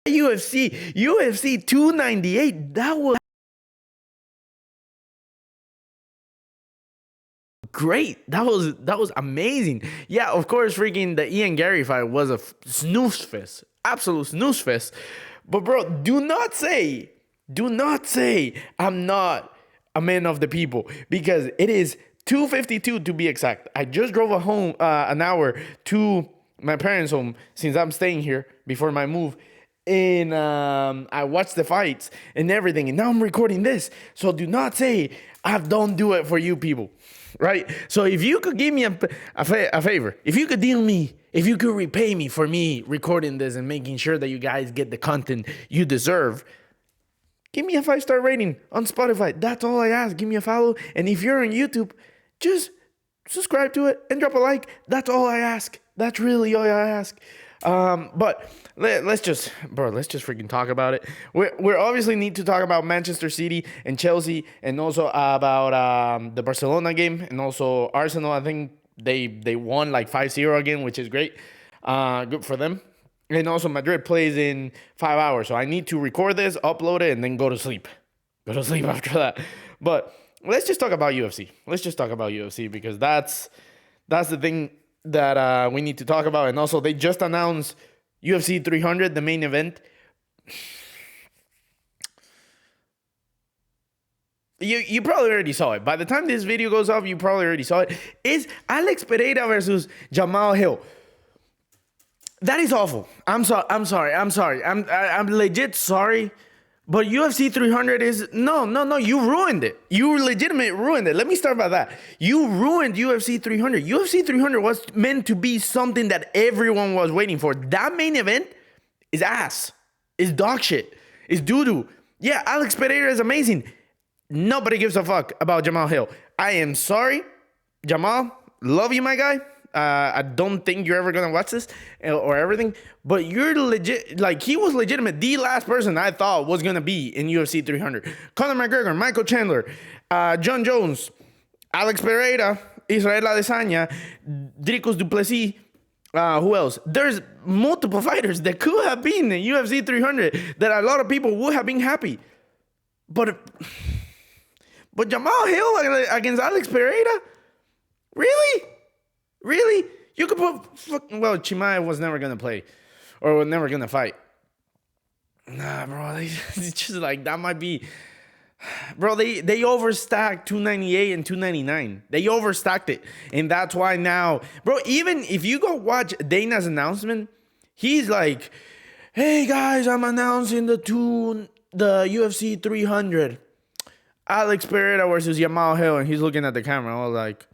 UFC 298. That was great. That was amazing. Yeah, of course, freaking the Ian Gary fight was a snooze fest, absolute snooze fest. But bro, do not say I'm not a man of the people, because it is 2:52 to be exact. I just drove an hour to my parents' home since I'm staying here before my move. And I watched the fights and everything, and now I'm recording this. So do not say I don't do it for you people, right? So if you could give me a favor, if you could repay me for me recording this and making sure that you guys get the content you deserve, give me a 5-star rating on Spotify. That's all I ask. Give me a follow. And if you're on YouTube, just subscribe to it and drop a like. That's all I ask. That's really all I ask. But let's just freaking talk about it. We obviously need to talk about Manchester City and Chelsea, and also about the Barcelona game, and also Arsenal. I think they won like 5-0 again, which is great. Good for them. And also Madrid plays in 5 hours, so I need to record this, upload it, and then go to sleep. Go to sleep after that. But let's just talk about UFC. Let's just talk about UFC, because that's the thing that we need to talk about. And also, they just announced UFC 300, the main event. You probably already saw it. By the time this video goes up, you probably already saw it. It's Alex Pereira versus Jamal Hill. That is awful. I'm sorry. I'm legit sorry. But UFC 300 is... No. You ruined it. You legitimately ruined it. Let me start by that. You ruined UFC 300. UFC 300 was meant to be something that everyone was waiting for. That main event is ass. Is dog shit. Is doo-doo. Yeah, Alex Pereira is amazing. Nobody gives a fuck about Jamal Hill. I am sorry. Jamal, love you, my guy. I don't think you're ever gonna watch this or everything, but you're legit. Like, he was legitimate, the last person I thought was gonna be in UFC 300. Conor McGregor, Michael Chandler, John Jones, Alex Pereira, Israel Adesanya, Dricus du Plessis. Who else? There's multiple fighters that could have been in UFC 300 that a lot of people would have been happy, but Jamal Hill against Alex Pereira, really? Really? You could put... Well, Chimaev was never going to play. Or was never going to fight. Nah, bro. It's just like, that might be... Bro, they overstacked 298 and 299. They overstacked it. And that's why now... Bro, even if you go watch Dana's announcement, he's like, hey, guys, I'm announcing the UFC 300. Alex Pereira versus Jamal Hill. And he's looking at the camera. I was like...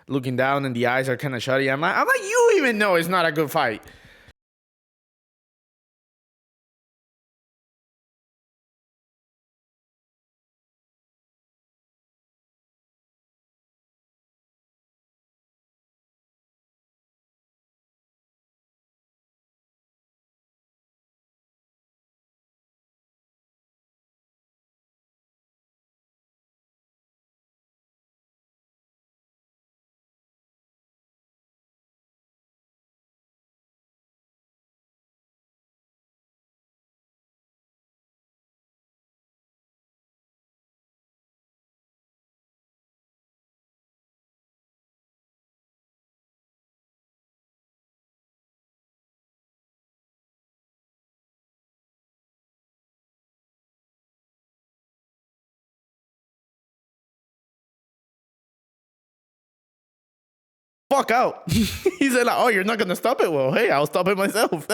looking down, and the eyes are kind of shutty. I'm like, you even know it's not a good fight. Fuck out. He said, like, oh, you're not going to stop it? Well, hey, I'll stop it myself.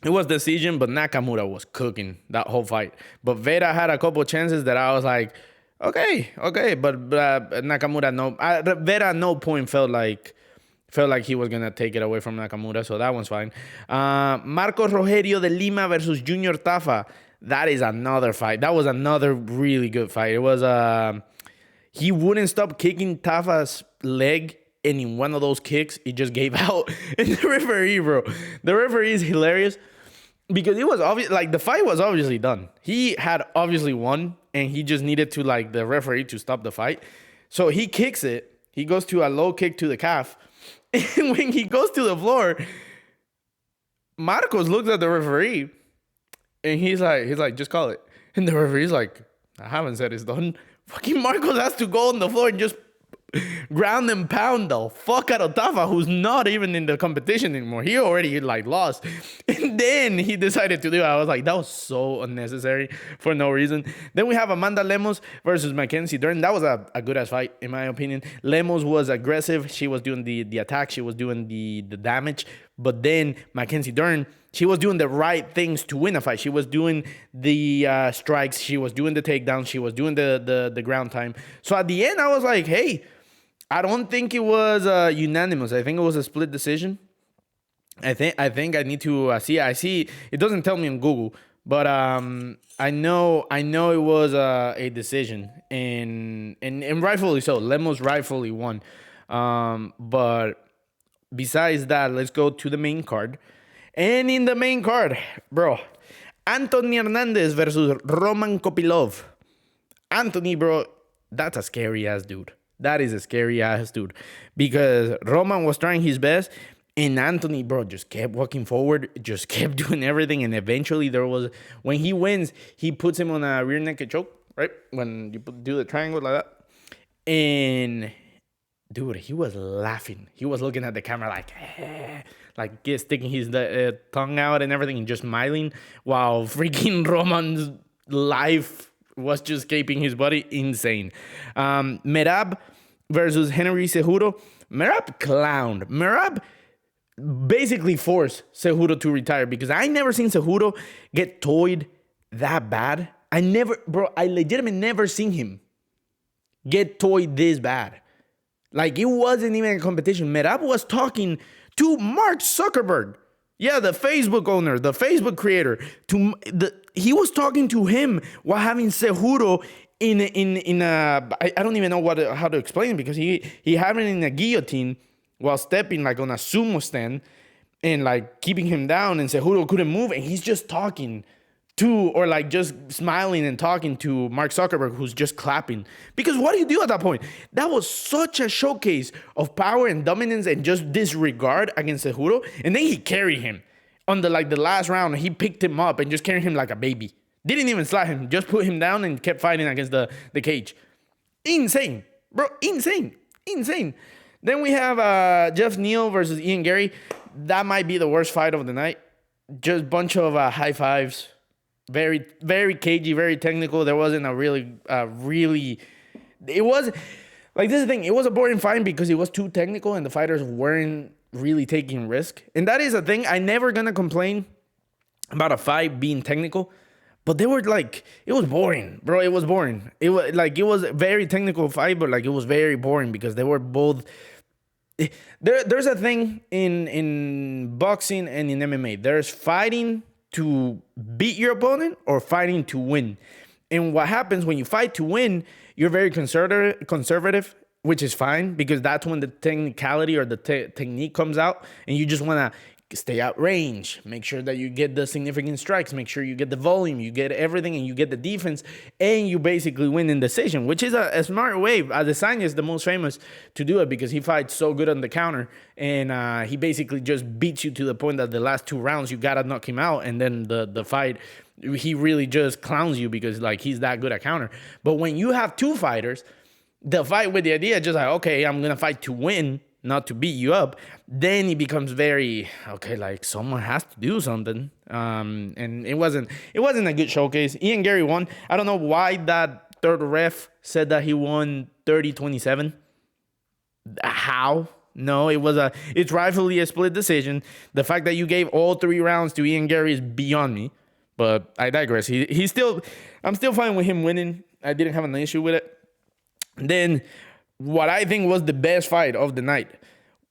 It was decision, but Nakamura was cooking that whole fight. But Vera had a couple chances that I was like, okay. But Nakamura, no. Vera at no point felt like he was going to take it away from Nakamura, so that one's fine. Marcos Rogerio de Lima versus Junior Tafa. That is another fight. That was another really good fight. It was... he wouldn't stop kicking Tafa's leg, and in one of those kicks, it just gave out. And the referee is hilarious, because it was obvious, like, the fight was obviously done. He had obviously won, and he just needed to, like, the referee to stop the fight. So he kicks it. He goes to a low kick to the calf, And when he goes to the floor, Marcos looks at the referee and he's like, just call it. And the referee's like, I haven't said it's done. Fucking Marcos has to go on the floor and just ground and pound the fuck out of Tafa, who's not even in the competition anymore. He already like lost. And then he decided to do it. I was like, that was so unnecessary for no reason. Then we have Amanda Lemos versus Mackenzie Dern. That was a good ass fight, in my opinion. Lemos was aggressive. She was doing the attack. She was doing the damage. But then Mackenzie Dern, she was doing the right things to win a fight. She was doing the strikes. She was doing the takedowns. She was doing the ground time. So at the end, I was like, hey, I don't think it was unanimous. I think it was a split decision. I think I need to see. I see it doesn't tell me on Google, but I know it was a decision, and rightfully so. Lemos rightfully won. But besides that, let's go to the main card. And in the main card, bro, Anthony Hernandez versus Roman Kopylov. Anthony, bro, that's a scary ass dude. That is a scary ass dude. Because Roman was trying his best, and Anthony, bro, just kept walking forward, just kept doing everything, and eventually when he wins, he puts him on a rear naked choke, right? When you do the triangle like that. And dude, he was laughing. He was looking at the camera like sticking his tongue out and everything and just smiling while freaking Roman's life was just escaping his body. Insane. Merab versus Henry Cejudo. Merab clowned. Merab basically forced Cejudo to retire because I never seen Cejudo get toyed that bad. I legitimately never seen him get toyed this bad. Like, it wasn't even a competition. Merab was talking to Mark Zuckerberg. Yeah, the Facebook owner, the Facebook creator. He was talking to him while having Cejudo in a I don't even know how to explain it, because he had him in a guillotine while stepping like on a sumo stand and like keeping him down, and Cejudo couldn't move, and he's just talking or like just smiling and talking to Mark Zuckerberg, who's just clapping. Because what do you do at that point? That was such a showcase of power and dominance and just disregard against Cejudo. And then he carried him on the last round. He picked him up and just carried him like a baby. Didn't even slap him, just put him down and kept fighting against the cage. Insane, bro, insane. Then we have Jeff Neal versus Ian Gary. That might be the worst fight of the night. Just bunch of high fives. Very, very cagey, very technical. There wasn't a really, it was, like, this is the thing. It was a boring fight because it was too technical and the fighters weren't really taking risk. And that is a thing. I'm never going to complain about a fight being technical, but they were like, it was boring, bro. It was boring. It was a very technical fight, but like, it was very boring because they were both, there's a thing in boxing and in MMA. There's fighting to beat your opponent or fighting to win. And what happens when you fight to win, you're very conservative, which is fine because that's when the technicality or the technique comes out, and you just want to stay out range, make sure that you get the significant strikes, make sure you get the volume, you get everything, and you get the defense, and you basically win in decision, which is a smart way. Adesanya is the most famous to do it because he fights so good on the counter, and he basically just beats you to the point that the last 2 rounds you gotta knock him out, and then the fight, he really just clowns you because like he's that good at counter. But when you have 2 fighters, the fight with the idea just like, okay, I'm gonna fight to win, not to beat you up, then it becomes very, okay, like someone has to do something. And it wasn't a good showcase. Ian Gary won. I don't know why that third ref said that he won 30-27. How? No, it's rightfully a split decision. The fact that you gave all 3 rounds to Ian Gary is beyond me. But I digress. I'm still fine with him winning. I didn't have an issue with it. Then what I think was the best fight of the night,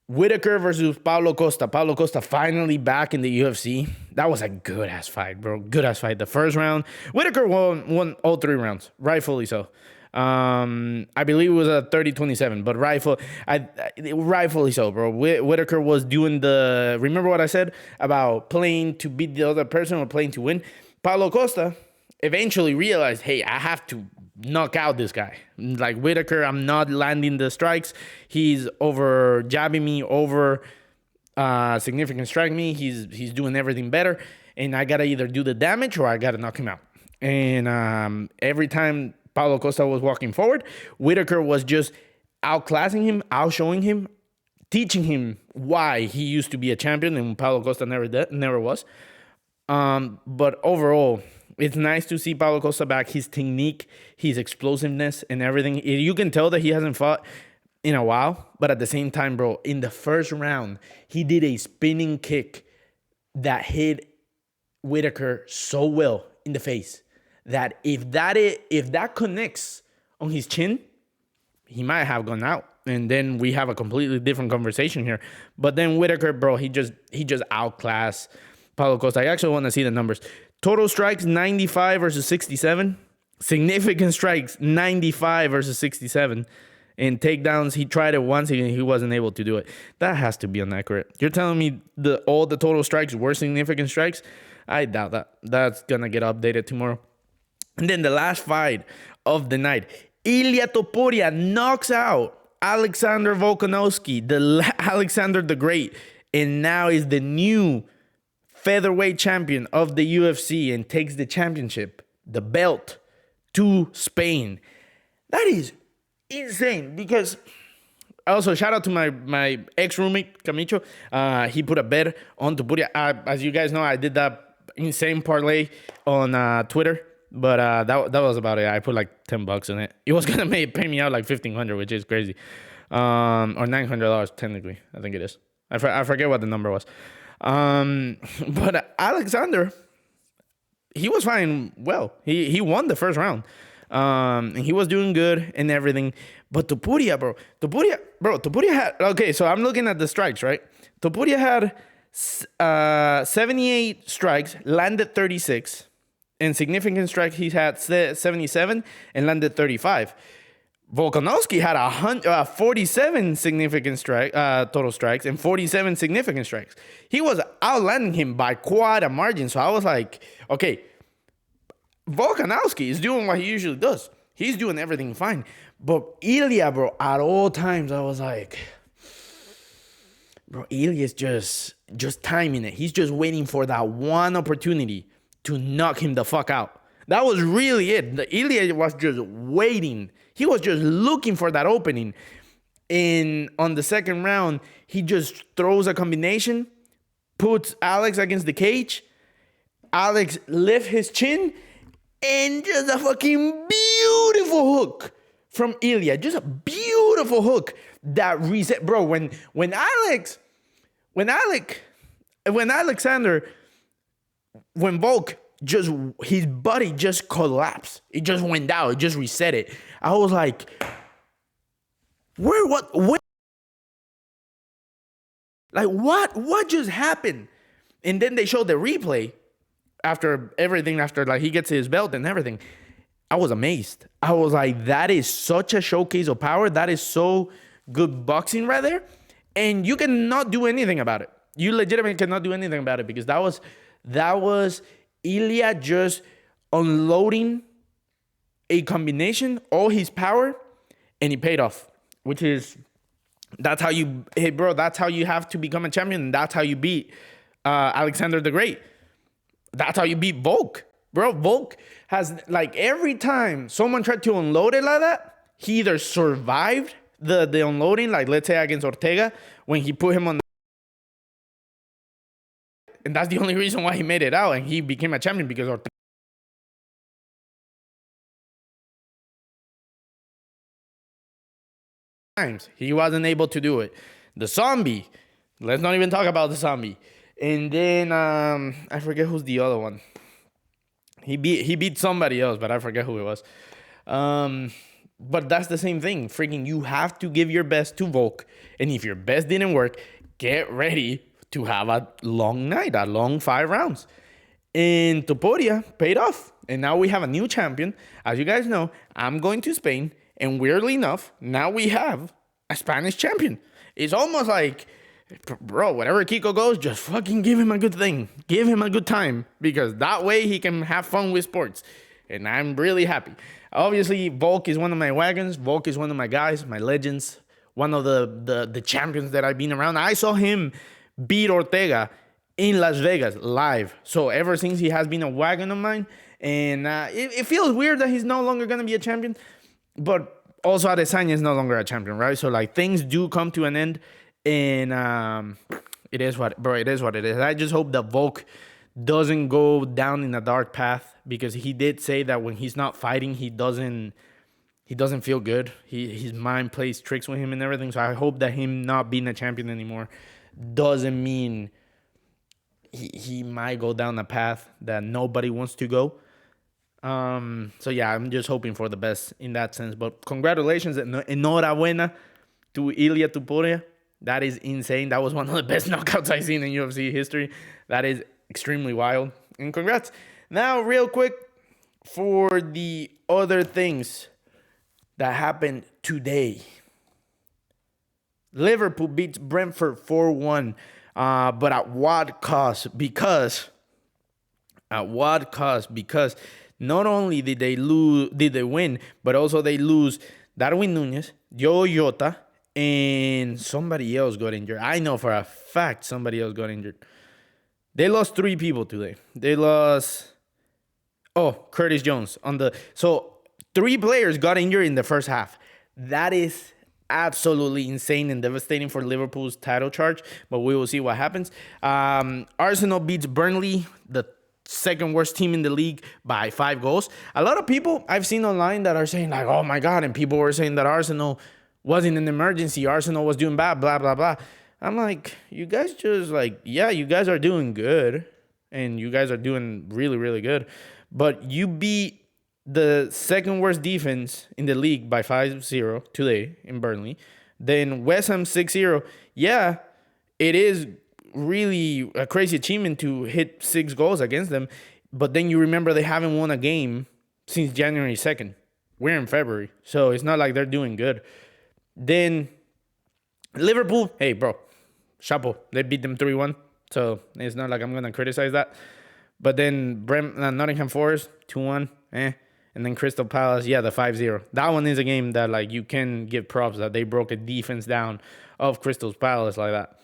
Whitaker versus Paulo Costa. Paulo Costa finally back in the UFC. That was a good-ass fight, bro. Good-ass fight. The first round, Whitaker won all 3 rounds, rightfully so. I believe it was a 30-27, but rightfully so, bro. Whitaker was doing remember what I said about playing to beat the other person or playing to win? Paulo Costa eventually realized, hey, I have to knock out this guy. Like Whitaker, I'm not landing the strikes. He's over jabbing me, over significant strike me. He's doing everything better. And I got to either do the damage or I got to knock him out. And every time Paulo Costa was walking forward, Whitaker was just outclassing him, outshowing him, teaching him why he used to be a champion and Paulo Costa never was. But overall, it's nice to see Paulo Costa back. His technique, his explosiveness, and everything. You can tell that he hasn't fought in a while. But at the same time, bro, in the first round, he did a spinning kick that hit Whitaker so well in the face that if that connects on his chin, he might have gone out. And then we have a completely different conversation here. But then Whitaker, bro, he just outclassed Paulo Costa. I actually want to see the numbers. Total strikes, 95 versus 67. Significant strikes, 95 versus 67. And takedowns, he tried it once and he wasn't able to do it. That has to be inaccurate. You're telling me all the total strikes were significant strikes? I doubt that. That's going to get updated tomorrow. And then the last fight of the night. Ilia Topuria knocks out Alexander Volkanovski, Alexander the Great. And now is the new featherweight champion of the UFC and takes the championship, the belt, to Spain. That is insane because also shout out to my ex-roommate, Camicho. He put a bet on Topuria. As you guys know, I did that insane parlay on Twitter, but that was about it. I put like $10 in it. It was going to pay me out like $1,500, which is crazy. Or $900 technically, I think it is. I forget what the number was. But Alexander, he was fighting well. He won the first round. And he was doing good and everything. But Topuria had, okay, so I'm looking at the strikes, right? Topuria had 78 strikes, landed 36. And significant strikes, he had 77 and landed 35. Volkanovski had 47 significant total strikes and 47 significant strikes. He was outlanding him by quite a margin. So I was like, okay, Volkanovski is doing what he usually does. He's doing everything fine. But Ilia, bro, at all times, I was like, bro, Ilia's just timing it. He's just waiting for that one opportunity to knock him the fuck out. That was really it. Ilia was just waiting. He was just looking for that opening. And on the second round, he just throws a combination, puts Alex against the cage. Alex lifts his chin, and just a fucking beautiful hook from Ilia. Just a beautiful hook that reset. Bro, when Volk just, his body just collapsed. It just went down. It just reset it. I was like, what just happened? And then they showed the replay after everything, after like he gets his belt and everything. I was amazed. I was like, that is such a showcase of power. That is so good boxing right there. And you cannot do anything about it. You legitimately cannot do anything about it because that was Ilia just unloading a combination, all his power, and he paid off. That's how you have to become a champion, and that's how you beat Alexander the Great. That's how you beat Volk. Bro, Volk has, like, every time someone tried to unload it like that, he either survived the unloading, like, let's say against Ortega, when he put him on the... And that's the only reason why he made it out, and he became a champion because Ortega... times he wasn't able to do it. The zombie, let's not even talk about the zombie. And then I forget who's the other one. He beat somebody else, but I forget who it was. But that's the same thing. Freaking, you have to give your best to Volk, and if your best didn't work, get ready to have a long night, a long 5 rounds. And Topuria paid off, and now we have a new champion. As you guys know, I'm going to Spain. And weirdly enough, now we have a Spanish champion. It's almost like, bro, wherever Kiko goes, just fucking give him a good thing. Give him a good time. Because that way he can have fun with sports. and I'm really happy. Obviously, Volk is one of my wagons. Volk is one of my guys, my legends, one of the champions that I've been around. I saw him beat Ortega in Las Vegas live. So ever since, he has been a wagon of mine. And it feels weird that he's no longer going to be a champion. But also, Adesanya is no longer a champion, right? So, like, things do come to an end. And it is what it is. I just hope that Volk doesn't go down in a dark path, because he did say that when he's not fighting, he doesn't feel good. His mind plays tricks with him and everything. So I hope that him not being a champion anymore doesn't mean he might go down a path that nobody wants to go. So yeah, I'm just hoping for the best in that sense. But congratulations and enhorabuena to Ilia Topuria. That is insane. That was one of the best knockouts I've seen in UFC history. That is extremely wild. And congrats. Now, real quick, for the other things that happened today. Liverpool beats Brentford 4-1. But at what cost? Because not only did they win, but also they lose Darwin Núñez, Diogo Jota, and somebody else got injured. I know for a fact somebody else got injured. They lost 3 people today. They lost Curtis Jones so 3 players got injured in the first half. That is absolutely insane and devastating for Liverpool's title charge, but we will see what happens. Arsenal beats Burnley, the second worst team in the league, by 5 goals. A lot of people I've seen online that are saying, like, oh my God, and people were saying that Arsenal wasn't an emergency. Arsenal was doing bad, blah, blah, blah. I'm like, you guys just, like, yeah, you guys are doing good, and you guys are doing really, really good, but you beat the second worst defense in the league by 5-0 today in Burnley. Then West Ham 6-0. Yeah, it is really a crazy achievement to hit 6 goals against them, but then you remember they haven't won a game since January 2nd. We're in February, so it's not like they're doing good. Then Liverpool, hey, bro, chapeau. They beat them 3-1, so it's not like I'm going to criticize that. But then Nottingham Forest, 2-1, And then Crystal Palace, yeah, the 5-0. That one is a game that, like, you can give props that they broke a defense down of Crystal Palace like that.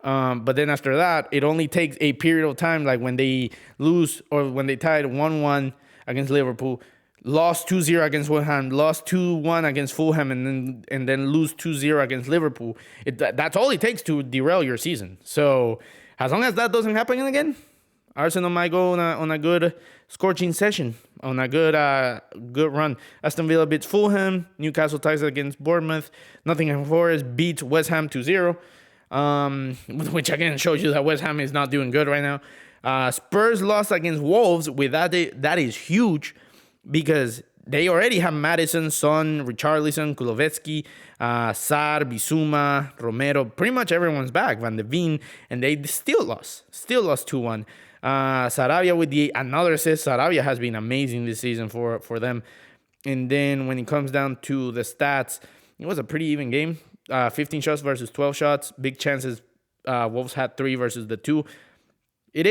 But then after that, it only takes a period of time, like when they lose or when they tied 1-1 against Liverpool, lost 2-0 against West Ham, lost 2-1 against Fulham, and then lose 2-0 against Liverpool. That's all it takes to derail your season. So as long as that doesn't happen again, Arsenal might go on a good scorching session, on a good run. Aston Villa beats Fulham. Newcastle ties against Bournemouth. Nottingham Forest beats West Ham 2-0, which again shows you that West Ham is not doing good right now. Spurs lost against Wolves. With that is huge, because they already have Maddison, Son, Richarlison, Kulovetsky, Sarr, Bissouma, Romero. Pretty much everyone's back. Van de Ven, and they still lost 2-1. Sarabia with another assist. Sarabia has been amazing this season for them. And then when it comes down to the stats, it was a pretty even game. 15 shots versus 12 shots. Big chances. Wolves had 3 versus the 2. I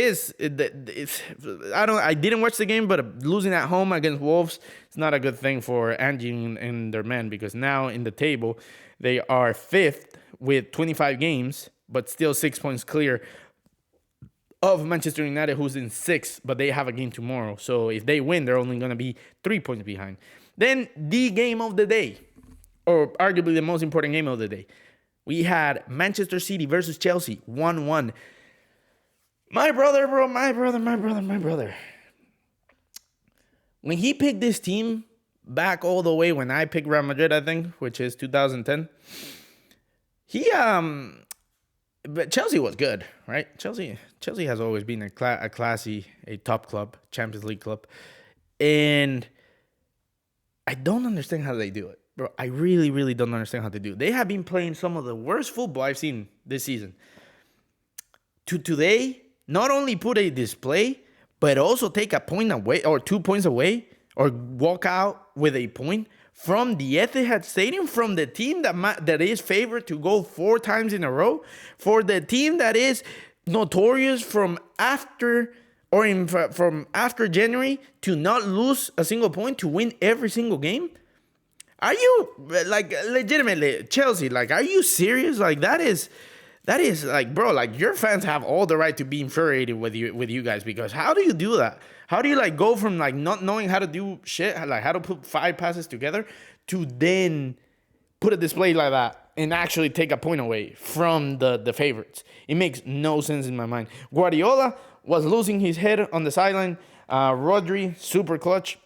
didn't watch the game, but losing at home against Wolves, it's not a good thing for Angie and their men, because now in the table, they are 5th with 25 games, but still 6 points clear of Manchester United, who's in 6th, but they have a game tomorrow. So if they win, they're only going to be 3 points behind. Then the game of the day, or arguably the most important game of the day, we had Manchester City versus Chelsea, 1-1. My brother. When he picked this team back all the way when I picked Real Madrid, I think, which is 2010, but Chelsea was good, right? Chelsea has always been a classy, a top club, Champions League club. And I don't understand how they do it, bro. I really, really don't understand how they do it. They have been playing some of the worst football I've seen this season. Today, not only put a display, but also take a point away or 2 points away, or walk out with a point from the Etihad Stadium, from the team that is favored to go 4 times in a row, for the team that is notorious from after or from after January to not lose a single point to win every single game? Are you like legitimately Chelsea? Like, are you serious? Like that is like, bro, like your fans have all the right to be infuriated with you guys, because how do you do that? How do you like go from like not knowing how to do shit, like how to put 5 passes together, to then put a display like that and actually take a point away from the favorites? It makes no sense in my mind. Guardiola was losing his head on the sideline. Rodri, super clutch.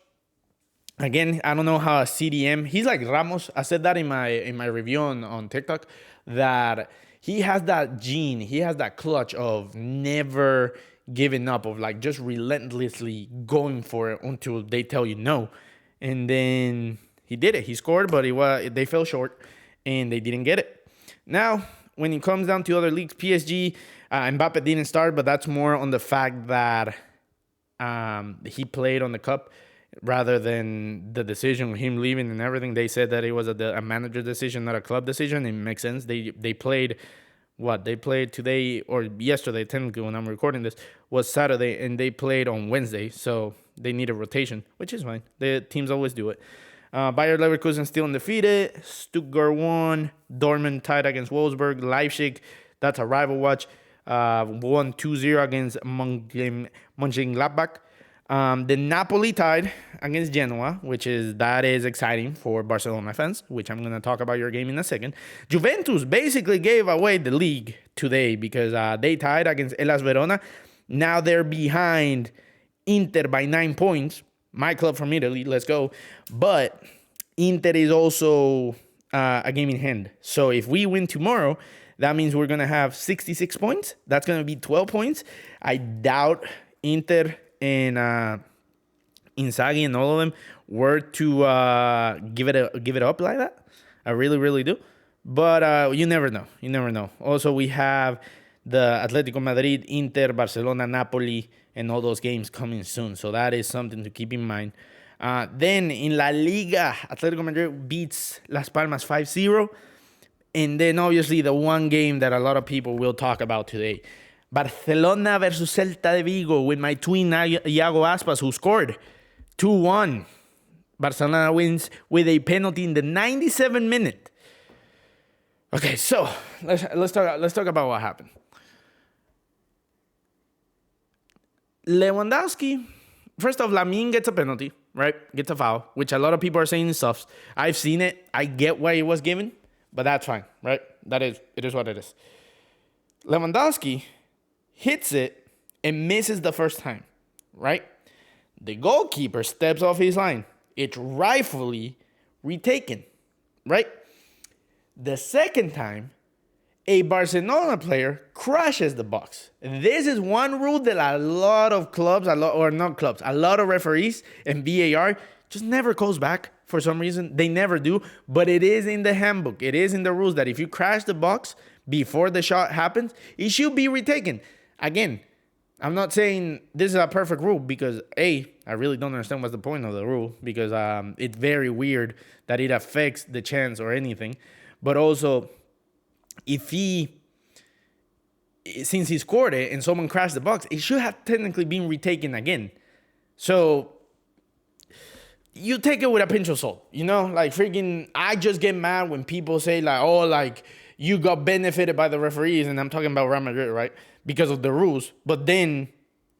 Again, I don't know how a CDM. He's like Ramos. I said that in my review on TikTok, that he has that gene. He has that clutch of never giving up, of like just relentlessly going for it until they tell you no. And then he did it. He scored, but they fell short and they didn't get it. Now, when it comes down to other leagues, PSG, Mbappe didn't start, but that's more on the fact that he played on the cup rather than the decision with him leaving and everything. They said that it was a manager decision, not a club decision. It makes sense. They played they played today or yesterday, technically when I'm recording this, was Saturday, and they played on Wednesday, so they need a rotation, which is fine. The teams always do it. Bayer Leverkusen still undefeated. Stuttgart won. Dortmund tied against Wolfsburg. Leipzig, that's a rival watch, won 2-0 against Mönchengladbach. The Napoli tied against Genoa, that is exciting for Barcelona fans, which I'm going to talk about your game in a second. Juventus basically gave away the league today because they tied against Hellas Verona. Now they're behind Inter by 9 points. My club from Italy, let's go. But Inter is also a game in hand. So if we win tomorrow, that means we're going to have 66 points. That's going to be 12 points. I doubt Inter and Inzaghi and all of them were to give it up like that. I really, really do. But you never know. You never know. Also, we have the Atletico Madrid, Inter, Barcelona, Napoli, and all those games coming soon. So that is something to keep in mind. Then in La Liga, Atletico Madrid beats Las Palmas 5-0. And then obviously the one game that a lot of people will talk about today, Barcelona versus Celta de Vigo, with my twin Iago Aspas, who scored 2-1. Barcelona wins with a penalty in the 97th minute. Okay, so let's talk about what happened. Lewandowski, first off, Lamine gets a penalty, right? Gets a foul, which a lot of people are saying is soft. I've seen it. I get why it was given, but that's fine, right? It is what it is. Lewandowski hits it and misses the first time, right? The goalkeeper steps off his line. It's rightfully retaken, right? The second time, a Barcelona player crashes the box. This is one rule that a lot of clubs, a lot of referees and VAR just never goes back for some reason. They never do, but it is in the handbook. It is in the rules that if you crash the box before the shot happens, it should be retaken. Again, I'm not saying this is a perfect rule because, I really don't understand what's the point of the rule, because it's very weird that it affects the chance or anything. But also, since he scored it and someone crashed the box, it should have technically been retaken again. So you take it with a pinch of salt, like freaking, I just get mad when people say like, oh, like you got benefited by the referees, and I'm talking about Real Madrid, right? Because of the rules. But then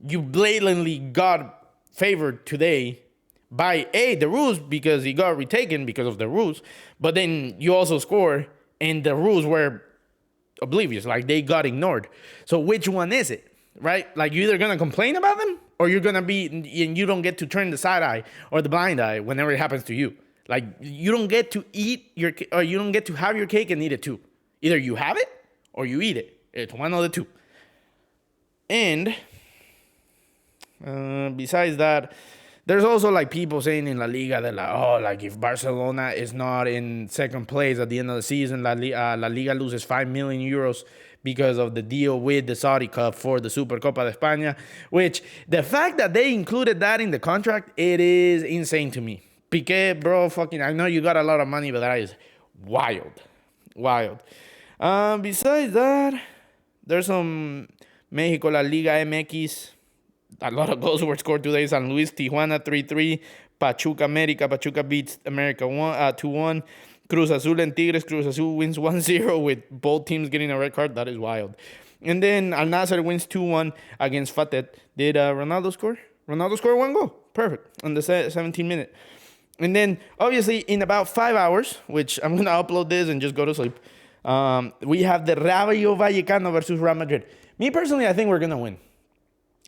you blatantly got favored today by the rules because he got retaken because of the rules. But then you also score and the rules were oblivious, like they got ignored. So which one is it, right? Like you're either going to complain about them or you're going to be, and you don't get to turn the side eye or the blind eye whenever it happens to you. Like you don't get to you don't get to have your cake and eat it too. Either you have it or you eat it. It's one of the two. And besides that, there's also like people saying in La Liga that like, oh, like if Barcelona is not in second place at the end of the season, La Liga loses 5 million euros because of the deal with the Saudi Cup for the Supercopa de España, which the fact that they included that in the contract, it is insane to me. Piqué, bro, I know you got a lot of money, but that is wild. Besides that, there's some Mexico La Liga MX. a lot of goals were scored today. San Luis, Tijuana 3-3. Pachuca, America. Pachuca beats America 2-1. Cruz Azul and Tigres. Cruz Azul wins 1-0 with both teams getting a red card. That is wild. And then Al Nassr wins 2-1 against Fateh. Did Ronaldo score? Ronaldo scored 1 goal. Perfect. On the 17th minute. And then, obviously, in about 5 hours, which I'm going to upload this and just go to sleep, we have the Rayo Vallecano versus Real Madrid. Me, personally, I think we're going to win.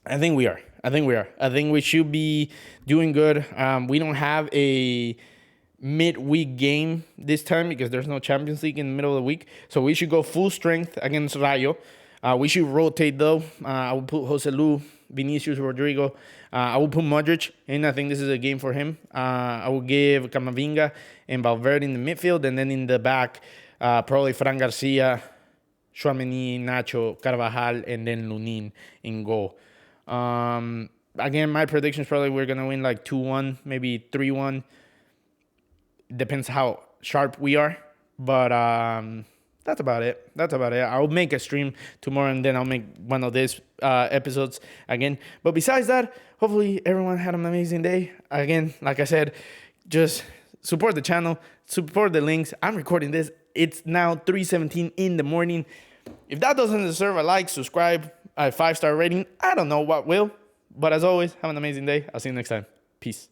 I think we are. I think we should be doing good. We don't have a midweek game this time because there's no Champions League in the middle of the week. So we should go full strength against Rayo. We should rotate, though. I will put Joselu, Vinicius, Rodrigo. I will put Modric in. I think this is a game for him. I will give Camavinga and Valverde in the midfield. And then in the back, probably Fran Garcia, Tchouaméni, Nacho, Carvajal, and then Lunin in goal. Again, my prediction is probably we're going to win like 2-1, maybe 3-1. Depends how sharp we are. But that's about it. I'll make a stream tomorrow, and then I'll make one of these episodes again. But besides that, hopefully everyone had an amazing day. Again, like I said, just support the channel, support the links. I'm recording this. It's now 3:17 in the morning. If that doesn't deserve a like, subscribe, a 5-star rating, I don't know what will. But as always, have an amazing day. I'll see you next time. Peace.